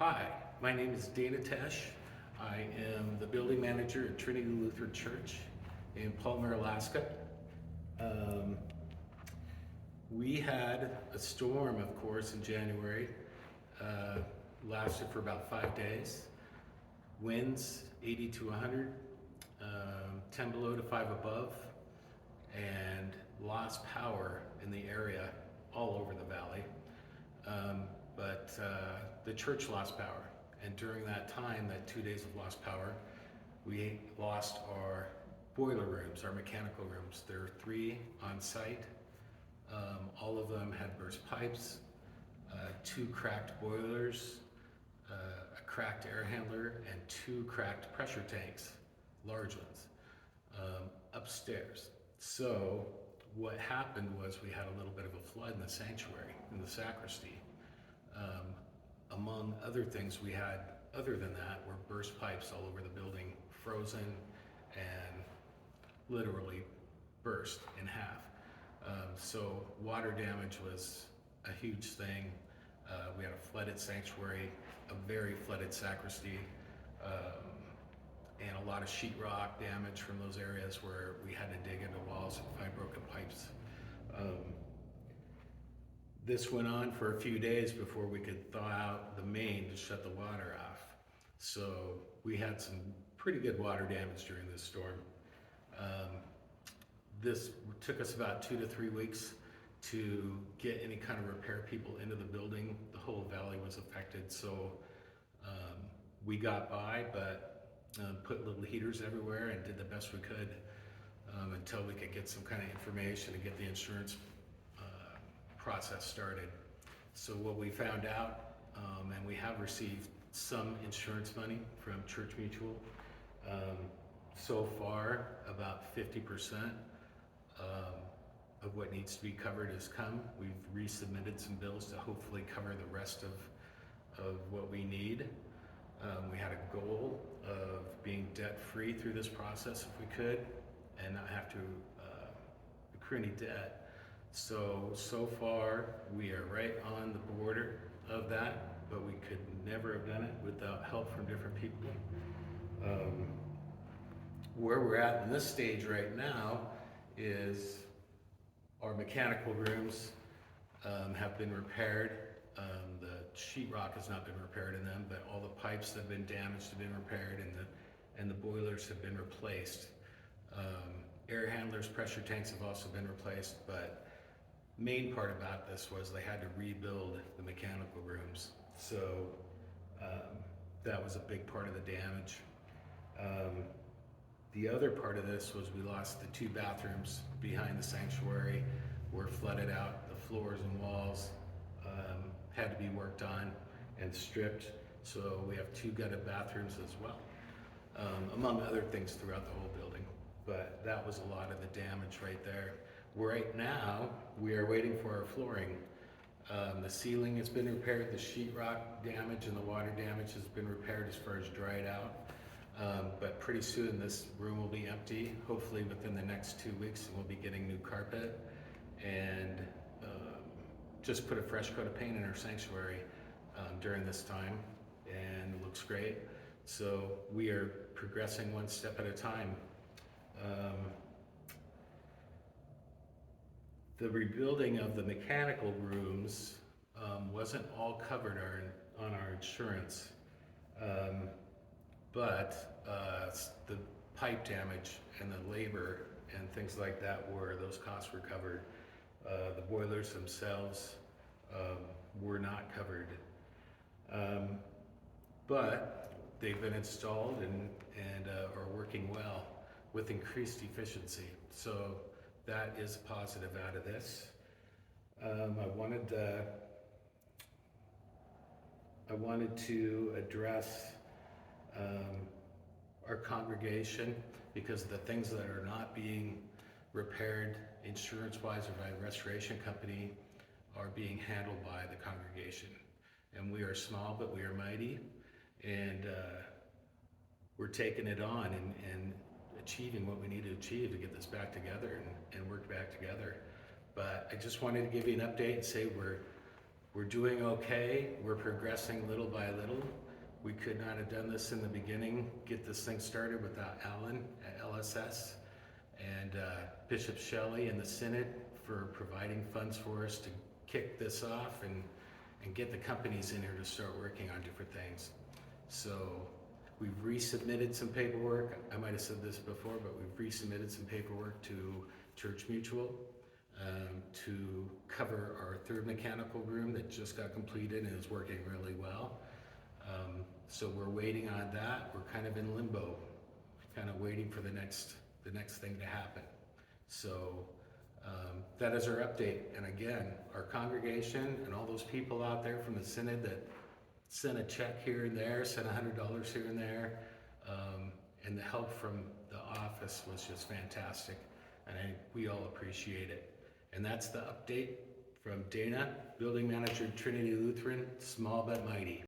Hi, my name is Dana Tesch. I am the building manager at Trinity Lutheran Church in Palmer, Alaska. Um, we had a storm, of course, in January. Uh, Lasted for about 5 days. Winds 80 to 100, 10 below to 5 above, and lost power in the area all over the valley. But the church lost power, and during that time, that 2 days of lost power, we lost our boiler rooms, our mechanical rooms. There are 3 on site. All of them had burst pipes, 2 cracked boilers, a cracked air handler, and 2 cracked pressure tanks, large ones, upstairs. So what happened was we had a little bit of a flood in the sanctuary, in the sacristy. Among other things we had, other than that, were burst pipes all over the building, frozen and literally burst in half. So water damage was a huge thing. We had a flooded sanctuary, a very flooded sacristy, and a lot of sheetrock damage from those areas where we had to dig into walls and find broken pipes. This went on for a few days before we could thaw out the main to shut the water off. So we had some pretty good water damage during this storm. This took us about 2 to 3 weeks to get any kind of repair people into the building. The whole valley was affected, so we got by, but put little heaters everywhere and did the best we could until we could get some kind of information and get the insurance process started. So what we found out, and we have received some insurance money from Church Mutual. So far, about 50% of what needs to be covered has come. We've resubmitted some bills to hopefully cover the rest of what we need. We had a goal of being debt-free through this process if we could, and not have to accrue any debt. So far, we are right on the border of that, but we could never have done it without help from different people. Where we're at in this stage right now is our mechanical rooms have been repaired. The sheetrock has not been repaired in them, but all the pipes that have been damaged have been repaired, and the boilers have been replaced. Air handlers, pressure tanks have also been replaced, but main part about this was they had to rebuild the mechanical rooms. So that was a big part of the damage. The other part of this was we lost the 2 bathrooms behind the sanctuary, were flooded out. The floors and walls had to be worked on and stripped. So we have 2 gutted bathrooms as well, among other things throughout the whole building. But that was a lot of the damage right there. Right now, we are waiting for our flooring. The ceiling has been repaired, the sheetrock damage and the water damage has been repaired as far as dried out. But pretty soon this room will be empty, hopefully within the next 2 weeks, and we'll be getting new carpet and just put a fresh coat of paint in our sanctuary during this time, and it looks great. So we are progressing one step at a time. The rebuilding of the mechanical rooms wasn't all covered on our insurance, but the pipe damage and the labor and things like that those costs were covered. The boilers themselves were not covered, but they've been installed and are working well with increased efficiency. So that is positive out of this. I wanted to address our congregation, because the things that are not being repaired insurance-wise or by a restoration company are being handled by the congregation. And we are small, but we are mighty, and we're taking it on and achieving what we need to achieve to get this back together and work back together. But I just wanted to give you an update and say we're We're doing okay. We're progressing little by little. We could not have done this in the beginning, get this thing started without Alan at LSS and Bishop Shelley and the Synod for providing funds for us to kick this off and get the companies in here to start working on different things. So we've resubmitted some paperwork. I might have said this before, but we've resubmitted some paperwork to Church Mutual to cover our third mechanical room that just got completed and is working really well. So we're waiting on that. We're kind of in limbo, kind of waiting for the next thing to happen. So that is our update. And again, our congregation and all those people out there from the Synod that sent a check here and there, sent $100 here and there, and the help from the office was just fantastic. And we all appreciate it. And that's the update from Dana, Building Manager, Trinity Lutheran, small but mighty.